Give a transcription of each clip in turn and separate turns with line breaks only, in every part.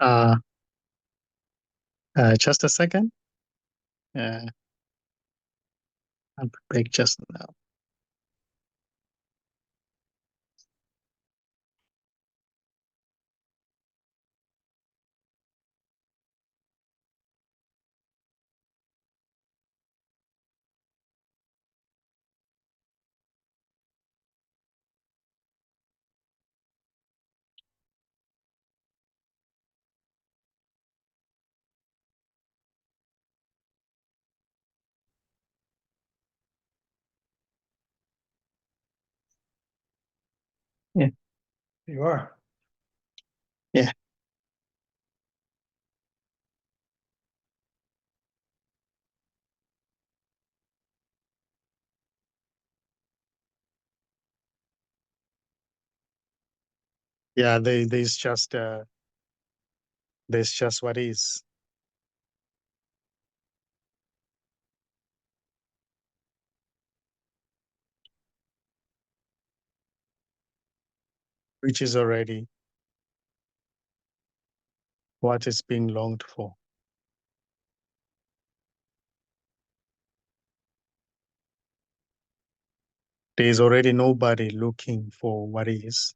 Uh, just a second. I'm back just now. Yeah, you are. Yeah. Yeah, there's just what is, which is already what is being longed for. There's already nobody looking for what is.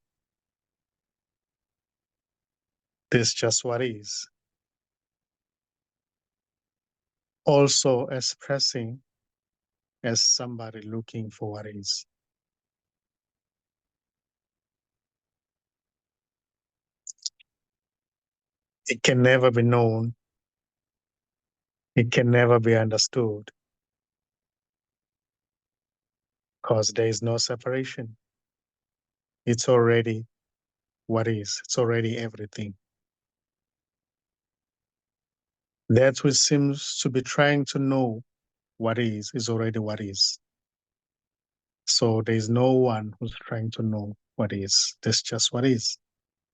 There's just what is. Also expressing as somebody looking for what is. It can never be known. It can never be understood because there is no separation. It's already what is. It's already everything. That which seems to be trying to know what is already what is. So there's no one who's trying to know what is. There's just what is.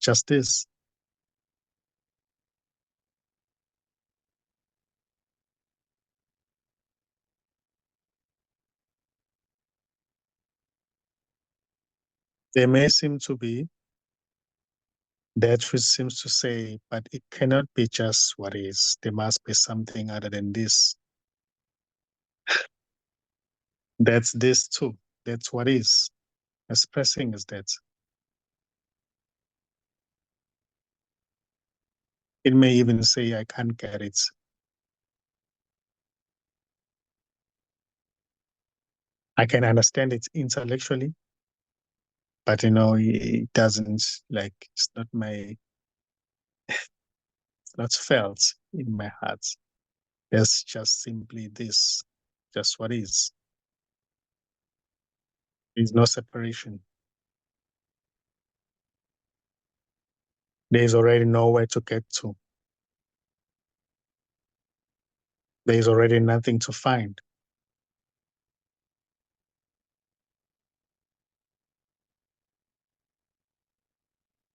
Just this. There may seem to be that which seems to say, but it cannot be just what is. There must be something other than this. That's this too. That's what is. Expressing is that. It may even say, I can't get it. I can understand it intellectually, but it doesn't like it's not not felt in my heart. There's just simply this, just what is. There's no separation. There's already nowhere to get to. There's already nothing to find.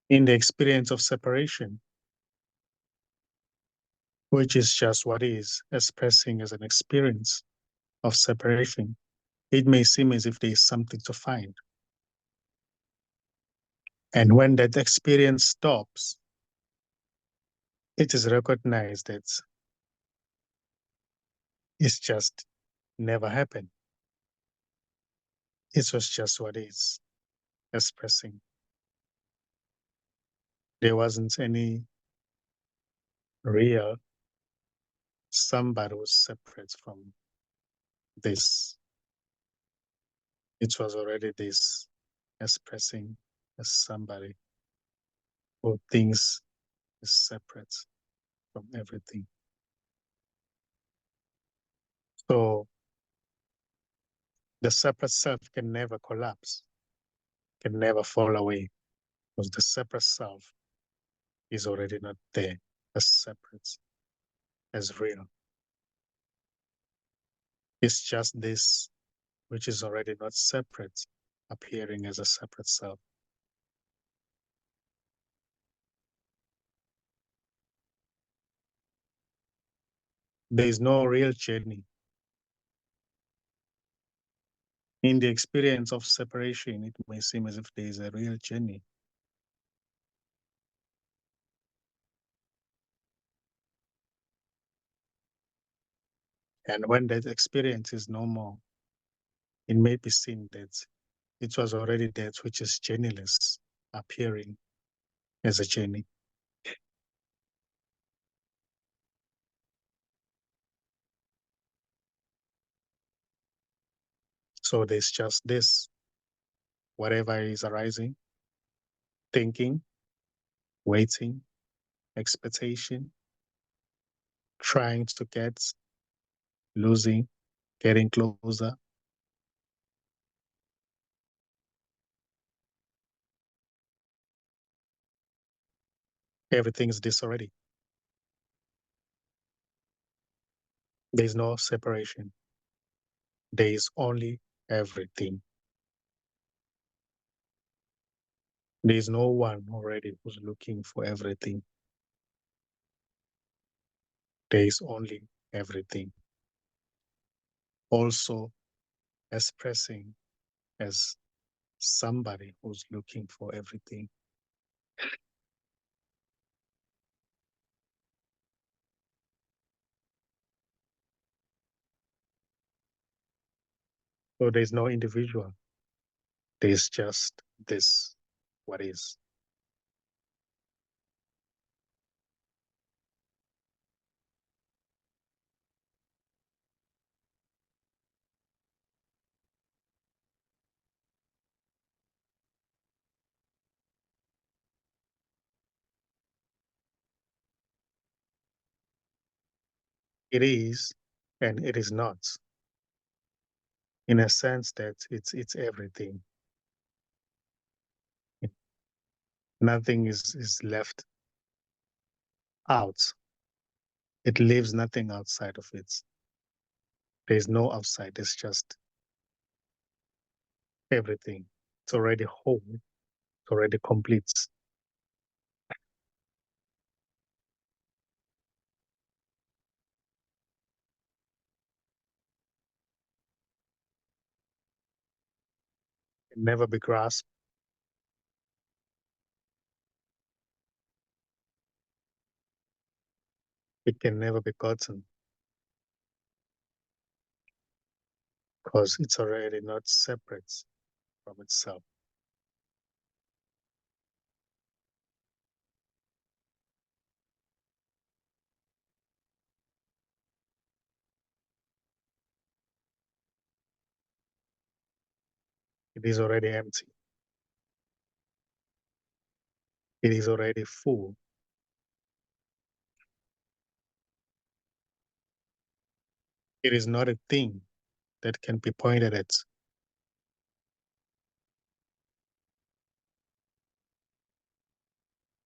In the experience of separation, which is just what is, expressing as an experience of separation, it may seem as if there is something to find. And when that experience stops, it is recognized that it's just never happened. It was just what is, expressing. There wasn't any real somebody was separate from this. It was already this, expressing as somebody who thinks is separate from everything. So the separate self can never collapse, can never fall away, because the separate self is already not there as separate, as real. It's just this which is already not separate, appearing as a separate self. There is no real journey. In the experience of separation, it may seem as if there is a real journey. And when that experience is no more, it may be seen that it was already that which is journeyless, appearing as a journey. So there's just this, whatever is arising, thinking, waiting, expectation, trying to get, losing, getting closer. Everything is this already. There's no separation. There is only everything. There's no one already who's looking for everything. There is only everything. Also expressing as somebody who's looking for everything. So there's no individual. There's just this, what is. It is and it is not, in a sense that it's everything. Nothing is left out. It leaves nothing outside of it. There's no outside. It's just everything. It's already whole. It's already complete. It can never be grasped. It can never be gotten because it's already not separate from itself. It is already empty. It is already full. It is not a thing that can be pointed at.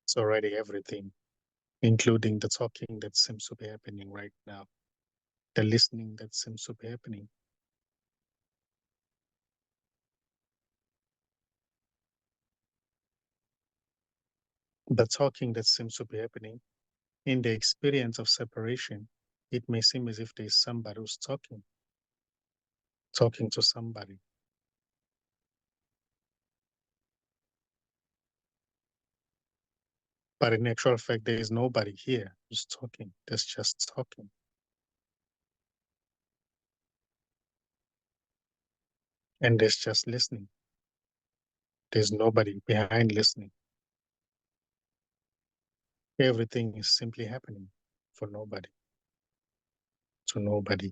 It's already everything, including the talking that seems to be happening right now, the listening that seems to be happening. The talking that seems to be happening in the experience of separation, it may seem as if there's somebody who's talking to somebody. But in actual fact, there is nobody here who's talking. There's just talking. And there's just listening. There's nobody behind listening. Everything is simply happening for nobody, to nobody.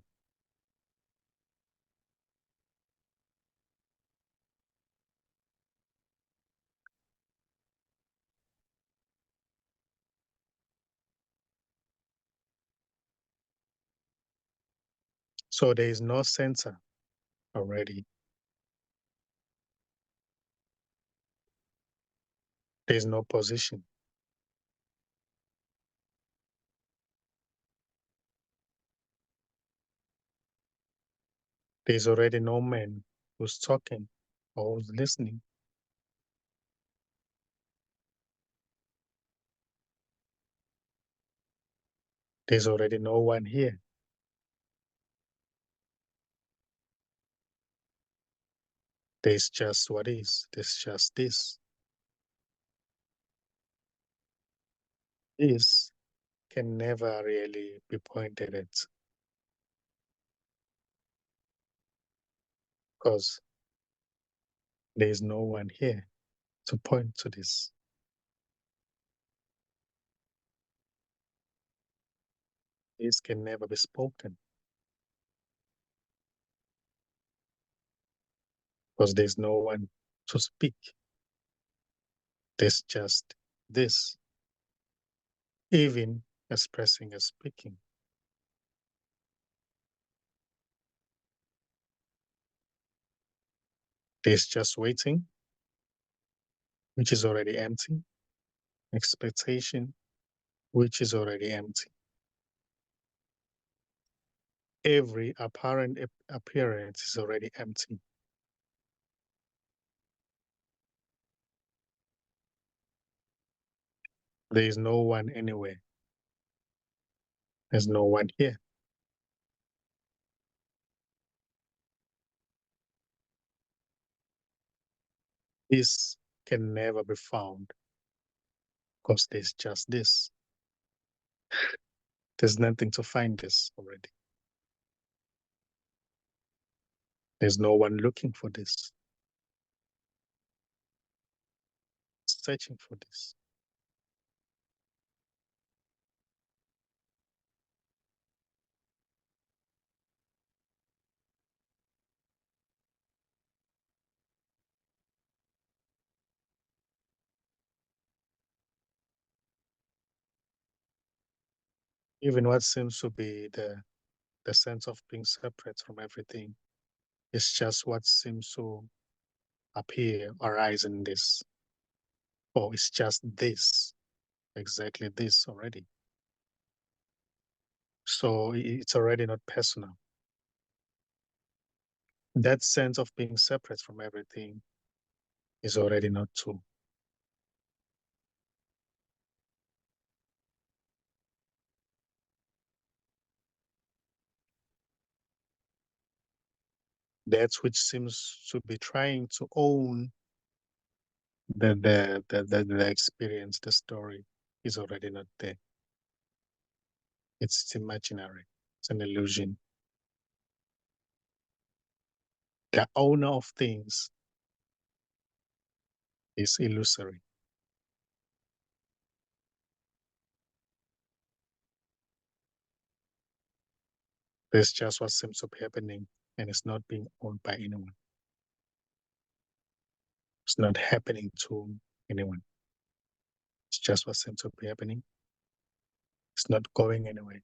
So there is no center already. There's no position. There's already no man who's talking or who's listening. There's already no one here. There's just what is. There's just this. This can never really be pointed at. because there is no one here to point to this. This can never be spoken because there's no one to speak. There's just this, even expressing as speaking. There's just waiting, which is already empty. Expectation, which is already empty. Every apparent appearance is already empty. There is no one anywhere. There's no one here. This can never be found because there's just this. There's nothing to find this already. There's no one looking for this, searching for this. Even what seems to be the sense of being separate from everything is just what seems to appear, arise in this. Or it's just this, exactly this already. So it's already not personal. That sense of being separate from everything is already not true. That which seems to be trying to own the experience, the story, is already not there. It's imaginary. It's an illusion. The owner of things is illusory. There's just what seems to be happening, and it's not being owned by anyone. It's not happening to anyone. It's just what seems to be happening. It's not going anywhere.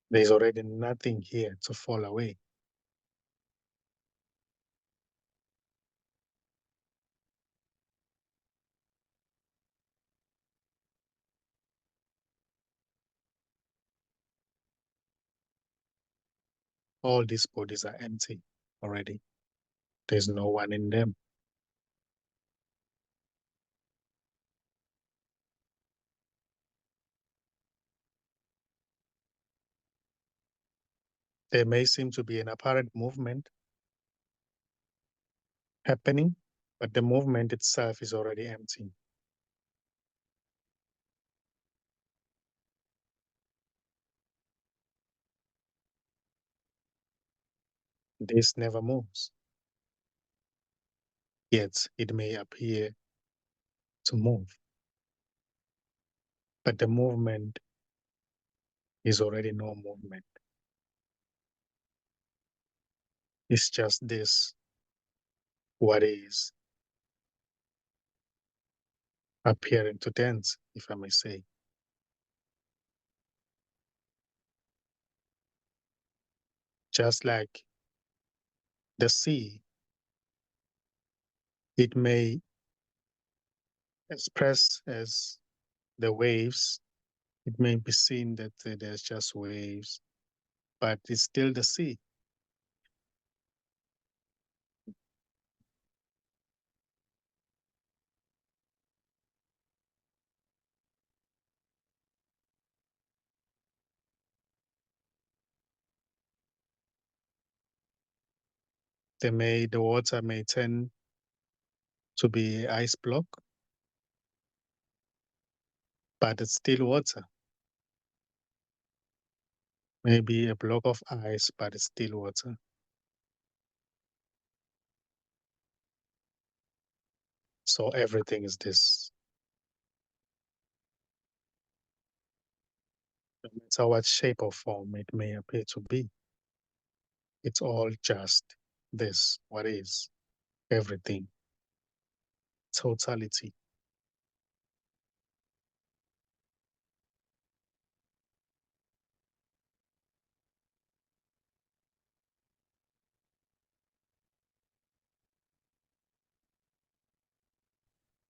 There's already nothing here to fall away. All these bodies are empty already. There's no one in them. There may seem to be an apparent movement happening, but the movement itself is already empty. This never moves, yet it may appear to move. But the movement is already no movement. It's just this, what is, appearing to dance, if I may say. Just like the sea, it may express as the waves. It may be seen that there's just waves, but it's still the sea. The water may turn to be ice block, but it's still water. Maybe a block of ice, but it's still water. So everything is this. No matter what shape or form it may appear to be, it's all just this, what is, everything, totality.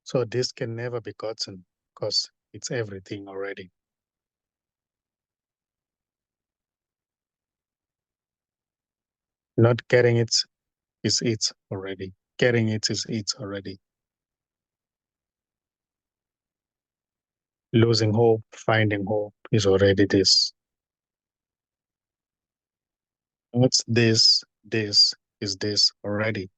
So this can never be gotten because it's everything already. Not getting it is it already. Getting it is it already. Losing hope, finding hope is already this. What's this? This is this already.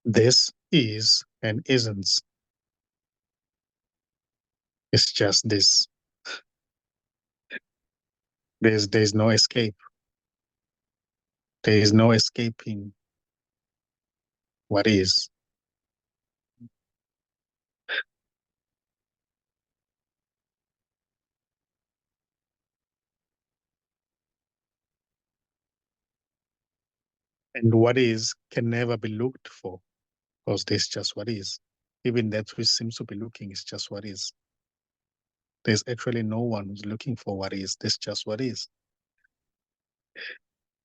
This is and isn't. It's just this. There's no escape. There is no escaping what is. And what is can never be looked for because there's just what is. Even that which seems to be looking is just what is. There's actually no one who's looking for what is. There's just what is.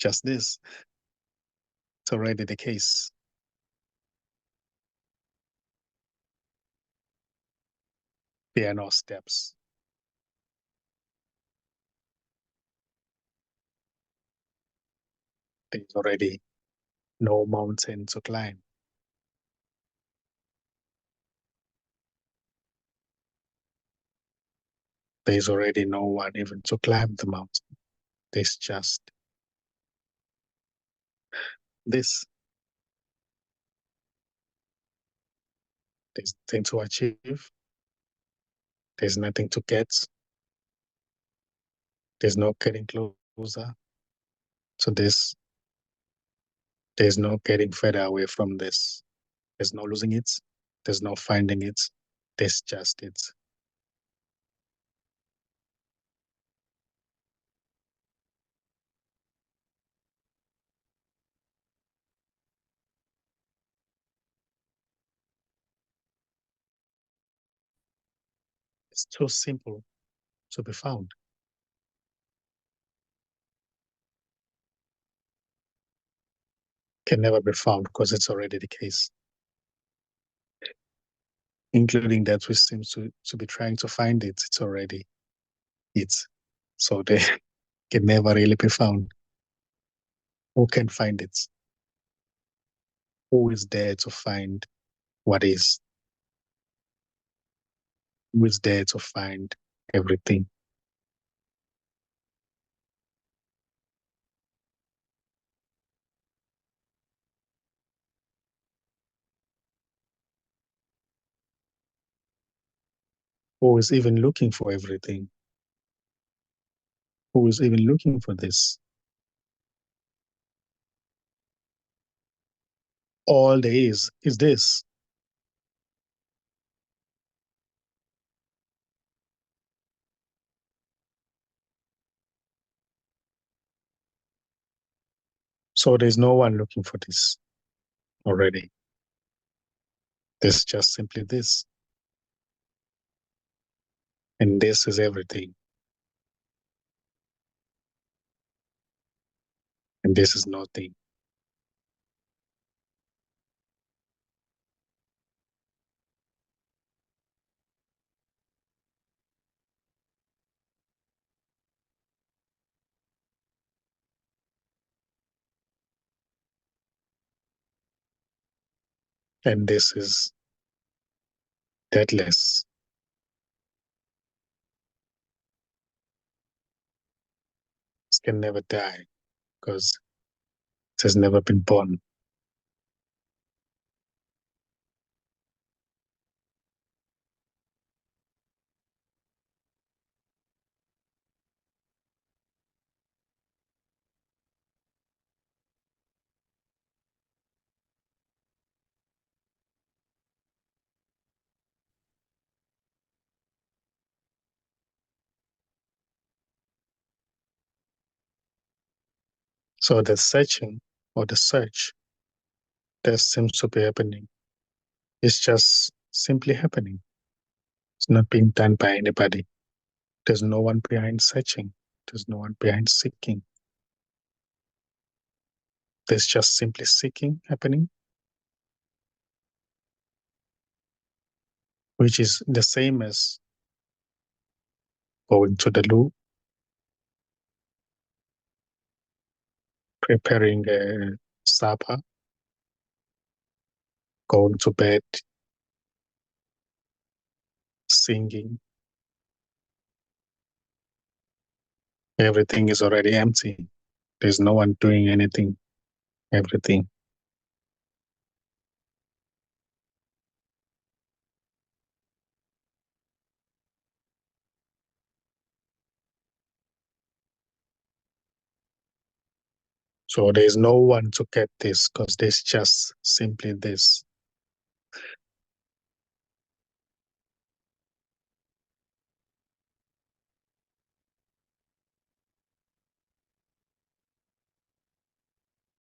Just this. It's already the case. There are no steps. There's already no mountain to climb. There's already no one even to climb the mountain. There's just this. There's nothing to achieve. There's nothing to get. There's no getting closer to this. There's no getting further away from this. There's no losing it. There's no finding it. There's just it. It's too simple to be found. Can never be found because it's already the case, including that which seems to be trying to find it. It's already it. So they can never really be found. Who can find it? Who is there to find what is? Who is there to find everything? Who is even looking for everything? Who is even looking for this? All there is this. So there's no one looking for this already. There's just simply this. And this is everything. And this is nothing. And this is deathless. It can never die because it has never been born. So the searching or the search that seems to be happening is just simply happening. It's not being done by anybody. There's no one behind searching. There's no one behind seeking. There's just simply seeking happening, which is the same as going to the loo, preparing a supper, going to bed, singing. Everything is already empty. There's no one doing anything, everything. So there's no one to get this because there's just simply this.